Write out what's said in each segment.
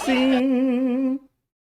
Sim!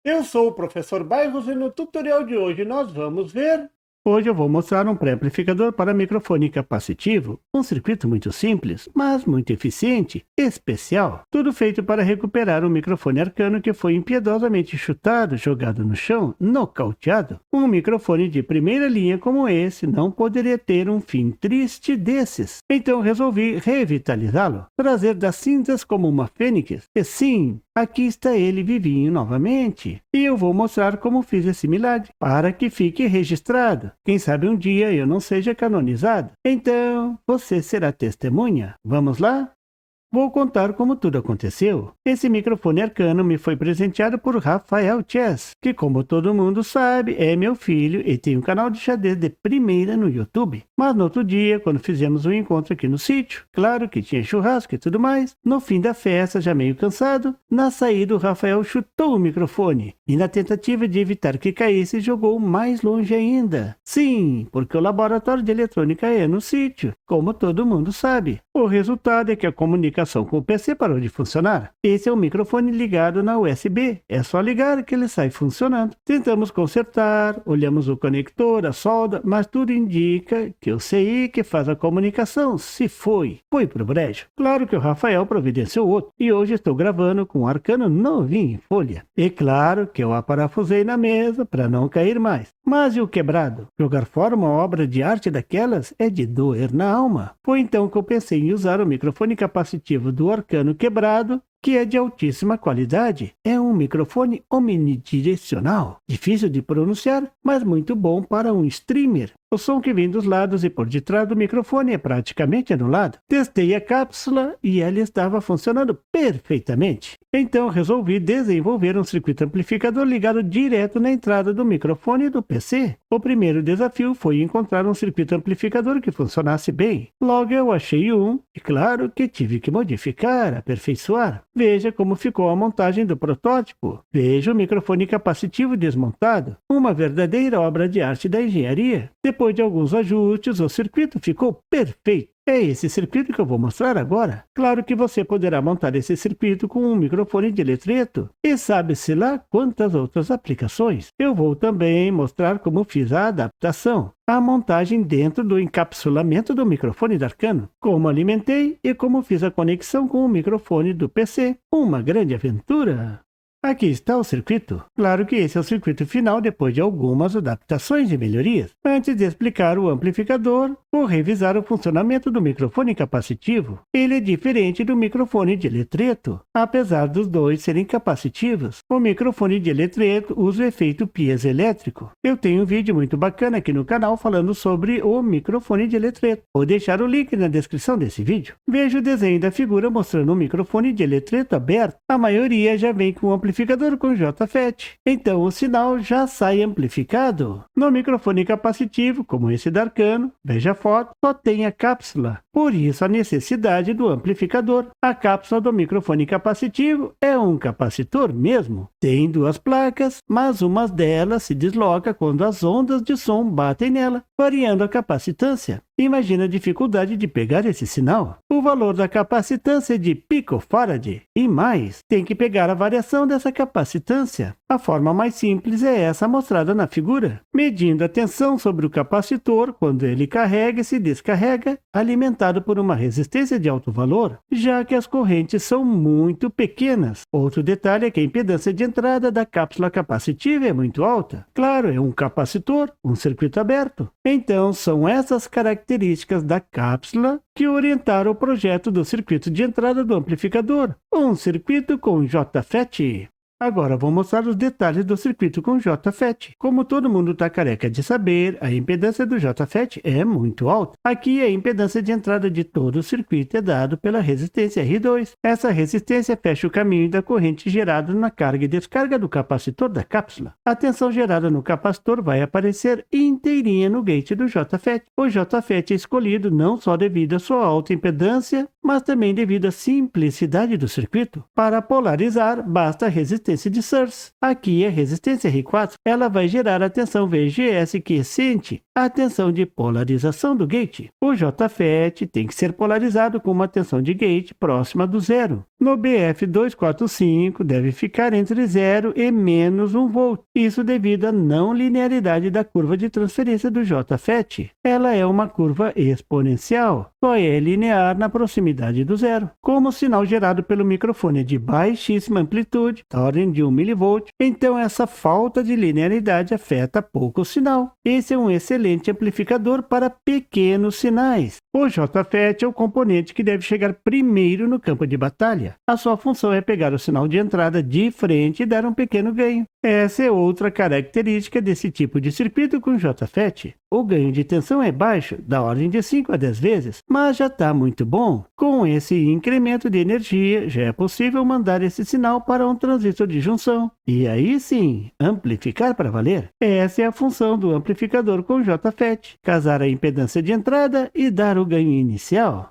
Eu sou o professor Bairros e no tutorial de hoje nós vamos ver... Hoje eu vou mostrar um pré-amplificador para microfone capacitivo, um circuito muito simples, mas muito eficiente, especial, tudo feito para recuperar um microfone arcano que foi impiedosamente chutado, jogado no chão, nocauteado. Um microfone de primeira linha como esse não poderia ter um fim triste desses. Então resolvi revitalizá-lo, trazer das cinzas como uma fênix, e sim, aqui está ele vivinho novamente. E eu vou mostrar como fiz esse milagre, para que fique registrado. Quem sabe um dia eu não seja canonizado. Então, você será testemunha. Vamos lá? Vou contar como tudo aconteceu. Esse microfone arcano me foi presenteado por Rafael Chess, que como todo mundo sabe, é meu filho e tem um canal de xadrez de primeira no YouTube. Mas no outro dia, quando fizemos um encontro aqui no sítio, claro que tinha churrasco e tudo mais, no fim da festa, já meio cansado, na saída o Rafael chutou o microfone e na tentativa de evitar que caísse, jogou mais longe ainda. Sim, porque o laboratório de eletrônica é no sítio, como todo mundo sabe. O resultado é que a comunicação com o PC parou de funcionar. Esse é um microfone ligado na USB. É só ligar que ele sai funcionando. Tentamos consertar, olhamos o conector, a solda, mas tudo indica que o CI que faz a comunicação se foi pro brejo. Claro que o Rafael providenciou outro. E hoje estou gravando com um arcano novinho em folha. E claro que eu aparafusei na mesa para não cair mais. Mas e o quebrado? Jogar fora uma obra de arte daquelas é de doer na alma. Foi então que eu pensei em usar o microfone capacitivo do arcano quebrado, que é de altíssima qualidade. É um microfone omnidirecional, difícil de pronunciar, mas muito bom para um streamer. O som que vem dos lados e por detrás do microfone é praticamente anulado. Testei a cápsula e ela estava funcionando perfeitamente. Então resolvi desenvolver um circuito amplificador ligado direto na entrada do microfone do PC. O primeiro desafio foi encontrar um circuito amplificador que funcionasse bem. Logo eu achei um, e claro que tive que modificar, aperfeiçoar. Veja como ficou a montagem do protótipo. Veja o microfone capacitivo desmontado. Uma verdadeira obra de arte da engenharia. Depois de alguns ajustes, o circuito ficou perfeito. É esse circuito que eu vou mostrar agora. Claro que você poderá montar esse circuito com um microfone de eletreto e sabe-se lá quantas outras aplicações. Eu vou também mostrar como fiz a adaptação, a montagem dentro do encapsulamento do microfone da Arcano, como alimentei e como fiz a conexão com o microfone do PC. Uma grande aventura! Aqui está o circuito. Claro que esse é o circuito final depois de algumas adaptações e melhorias. Antes de explicar o amplificador, vou revisar o funcionamento do microfone capacitivo. Ele é diferente do microfone de eletreto, apesar dos dois serem capacitivos. O microfone de eletreto usa o efeito piezoelétrico. Eu tenho um vídeo muito bacana aqui no canal falando sobre o microfone de eletreto. Vou deixar o link na descrição desse vídeo. Veja o desenho da figura mostrando um microfone de eletreto aberto. A maioria já vem com o amplificador com JFET, então o sinal já sai amplificado. No microfone capacitivo, como esse da Arcano, veja a foto, só tem a cápsula, por isso a necessidade do amplificador. A cápsula do microfone capacitivo é um capacitor mesmo. Tem duas placas, mas uma delas se desloca quando as ondas de som batem nela, variando a capacitância. Imagina a dificuldade de pegar esse sinal. O valor da capacitância é de picofarad e mais, tem que pegar a variação dessa capacitância. A forma mais simples é essa mostrada na figura, medindo a tensão sobre o capacitor quando ele carrega e se descarrega, alimentado por uma resistência de alto valor, já que as correntes são muito pequenas. Outro detalhe é que a impedância de entrada da cápsula capacitiva é muito alta. Claro, é um capacitor, um circuito aberto. Então, são essas características da cápsula que orientaram o projeto do circuito de entrada do amplificador, um circuito com JFET. Agora vou mostrar os detalhes do circuito com JFET. Como todo mundo está careca de saber, a impedância do JFET é muito alta. Aqui a impedância de entrada de todo o circuito é dado pela resistência R2. Essa resistência fecha o caminho da corrente gerada na carga e descarga do capacitor da cápsula. A tensão gerada no capacitor vai aparecer inteirinha no gate do JFET. O JFET é escolhido não só devido à sua alta impedância, mas também devido à simplicidade do circuito. Para polarizar, basta a resistência de source. Aqui a resistência R4, ela vai gerar a tensão VGS que sente a tensão de polarização do gate. O JFET tem que ser polarizado com uma tensão de gate próxima do zero. No BF245 deve ficar entre 0 e menos 1 volt, isso devido à não linearidade da curva de transferência do JFET. Ela é uma curva exponencial, só é linear na proximidade do zero. Como o sinal gerado pelo microfone é de baixíssima amplitude, da ordem de 1 mV, então essa falta de linearidade afeta pouco o sinal. Esse é um excelente amplificador para pequenos sinais. O JFET é o componente que deve chegar primeiro no campo de batalha. A sua função é pegar o sinal de entrada de frente e dar um pequeno ganho. Essa é outra característica desse tipo de circuito com JFET. O ganho de tensão é baixo, da ordem de 5 a 10 vezes, mas já está muito bom. Com esse incremento de energia, já é possível mandar esse sinal para um transistor de junção. E aí sim, amplificar para valer. Essa é a função do amplificador com JFET, casar a impedância de entrada e dar o ganho inicial.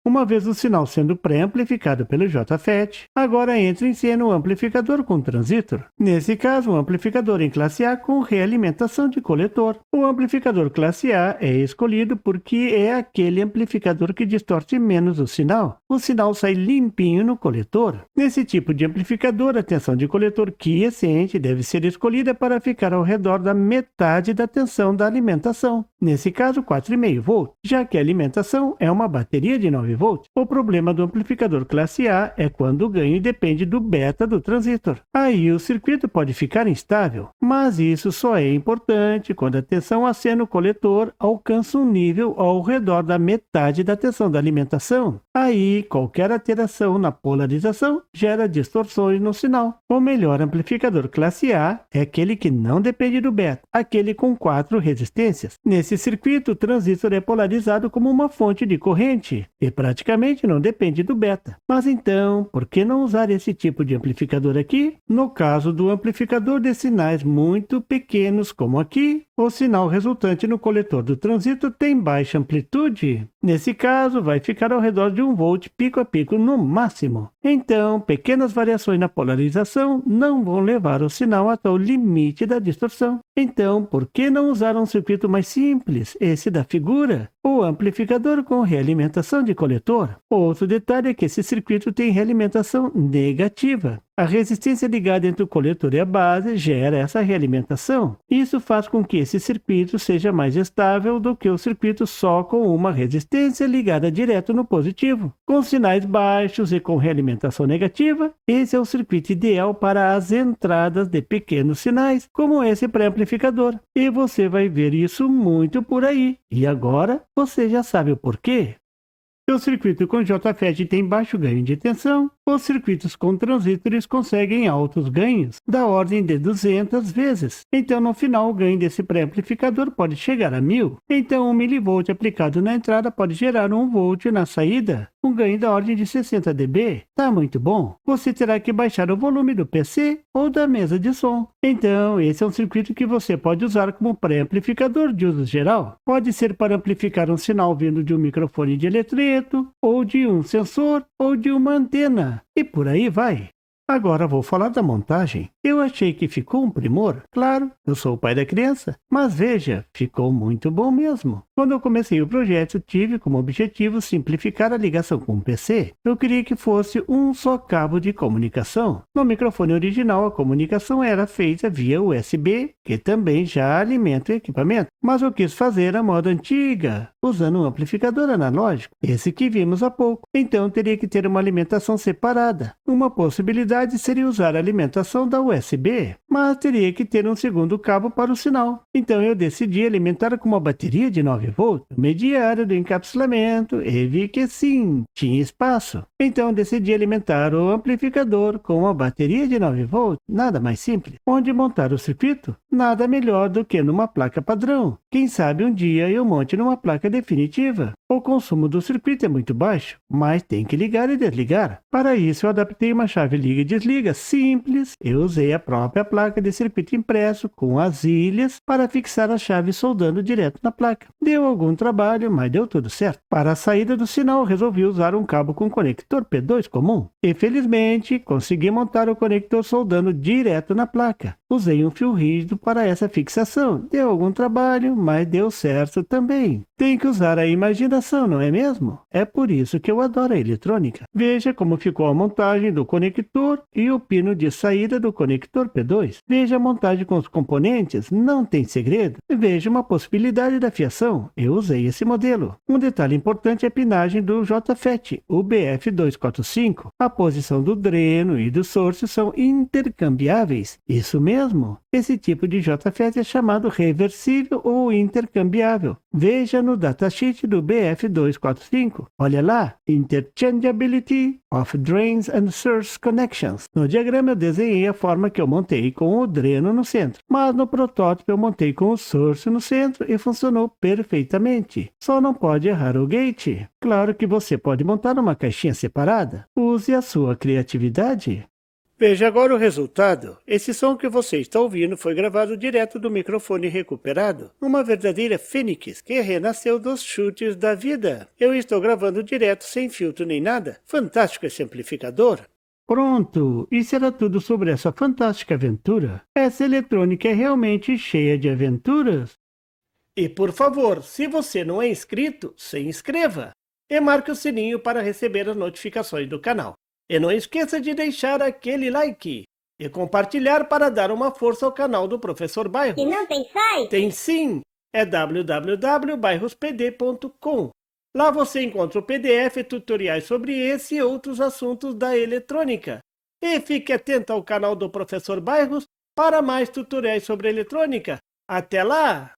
Uma vez o sinal sendo pré-amplificado pelo JFET, agora entra em cena o amplificador com transistor. Nesse caso, um amplificador em classe A com realimentação de coletor. O amplificador classe A é escolhido porque é aquele amplificador que distorce menos o sinal. O sinal sai limpinho no coletor. Nesse tipo de amplificador, a tensão de coletor quiescente deve ser escolhida para ficar ao redor da metade da tensão da alimentação. Nesse caso, 4,5 volt, já que a alimentação é uma bateria de 9 volts. O problema do amplificador classe A é quando o ganho depende do beta do transistor. Aí o circuito pode ficar instável, mas isso só é importante quando a tensão AC no coletor alcança um nível ao redor da metade da tensão da alimentação. Aí qualquer alteração na polarização gera distorções no sinal. O melhor amplificador classe A é aquele que não depende do beta, aquele com 4 resistências. Nesse circuito, o transistor é polarizado como uma fonte de corrente e praticamente não depende do beta. Mas então, por que não usar esse tipo de amplificador aqui? No caso do amplificador de sinais muito pequenos, como aqui, o sinal resultante no coletor do transistor tem baixa amplitude. Nesse caso, vai ficar ao redor de 1 volt pico a pico no máximo. Então, pequenas variações na polarização não vão levar o sinal até o limite da distorção. Então, por que não usar um circuito mais simples, esse da figura? O amplificador com realimentação de coletor. Outro detalhe é que esse circuito tem realimentação negativa. A resistência ligada entre o coletor e a base gera essa realimentação. Isso faz com que esse circuito seja mais estável do que o circuito só com uma resistência ligada direto no positivo. Com sinais baixos e com realimentação negativa, esse é o circuito ideal para as entradas de pequenos sinais, como esse pré-amplificador. E você vai ver isso muito por aí. E agora, você já sabe o porquê. Se o circuito com JFET tem baixo ganho de tensão, os circuitos com transistores conseguem altos ganhos, da ordem de 200 vezes. Então, no final, o ganho desse pré-amplificador pode chegar a 1000. Então, 1 mV aplicado na entrada pode gerar 1 volt na saída, um ganho da ordem de 60 dB. Tá muito bom? Você terá que baixar o volume do PC ou da mesa de som. Então, esse é um circuito que você pode usar como pré-amplificador de uso geral. Pode ser para amplificar um sinal vindo de um microfone de eletreto, ou de um sensor, ou de uma antena. E por aí vai. Agora vou falar da montagem. Eu achei que ficou um primor. Claro, eu sou o pai da criança, mas veja, ficou muito bom mesmo. Quando eu comecei o projeto, tive como objetivo simplificar a ligação com o PC. Eu queria que fosse um só cabo de comunicação. No microfone original, a comunicação era feita via USB, que também já alimenta o equipamento. Mas eu quis fazer a moda antiga, usando um amplificador analógico, esse que vimos há pouco. Então teria que ter uma alimentação separada. Uma possibilidade seria usar a alimentação da USB, mas teria que ter um segundo cabo para o sinal. Então eu decidi alimentar com uma bateria de 9 volts, mediária do encapsulamento, e vi que sim, tinha espaço. Então decidi alimentar o amplificador com uma bateria de 9 volts, nada mais simples. Onde montar o circuito? Nada melhor do que numa placa padrão. Quem sabe um dia eu monte numa placa definitiva. O consumo do circuito é muito baixo, mas tem que ligar e desligar. Para isso eu adaptei uma chave liga e desliga simples. Eu usei a própria placa de circuito impresso com as ilhas para fixar a chave soldando direto na placa. Deu algum trabalho, mas deu tudo certo. Para a saída do sinal, resolvi usar um cabo com conector P2 comum. E felizmente, consegui montar o conector soldando direto na placa. Usei um fio rígido para essa fixação. Deu algum trabalho, mas deu certo também. Tem que usar a imaginação comparação, não é mesmo? É por isso que eu adoro a eletrônica. Veja como ficou a montagem do conector e o pino de saída do conector P2. Veja a montagem com os componentes, não tem segredo. Veja uma possibilidade da fiação, eu usei esse modelo. Um detalhe importante é a pinagem do JFET, o BF245. A posição do dreno e do source são intercambiáveis. Isso mesmo, esse tipo de JFET é chamado reversível ou intercambiável. Veja no datasheet do BF245. Olha lá, Interchangeability of Drains and Source Connections. No diagrama eu desenhei a forma que eu montei com o dreno no centro, mas no protótipo eu montei com o source no centro e funcionou perfeitamente. Só não pode errar o gate. Claro que você pode montar uma caixinha separada. Use a sua criatividade. Veja agora o resultado. Esse som que você está ouvindo foi gravado direto do microfone recuperado. Uma verdadeira fênix que renasceu dos chutes da vida. Eu estou gravando direto sem filtro nem nada. Fantástico esse amplificador. Pronto, isso era tudo sobre essa fantástica aventura. Essa eletrônica é realmente cheia de aventuras. E por favor, se você não é inscrito, se inscreva. E marque o sininho para receber as notificações do canal. E não esqueça de deixar aquele like e compartilhar para dar uma força ao canal do Professor Bairros. E não tem site? Tem sim, é www.bairrospd.com. Lá você encontra o PDF e tutoriais sobre esse e outros assuntos da eletrônica. E fique atento ao canal do Professor Bairros para mais tutoriais sobre eletrônica. Até lá!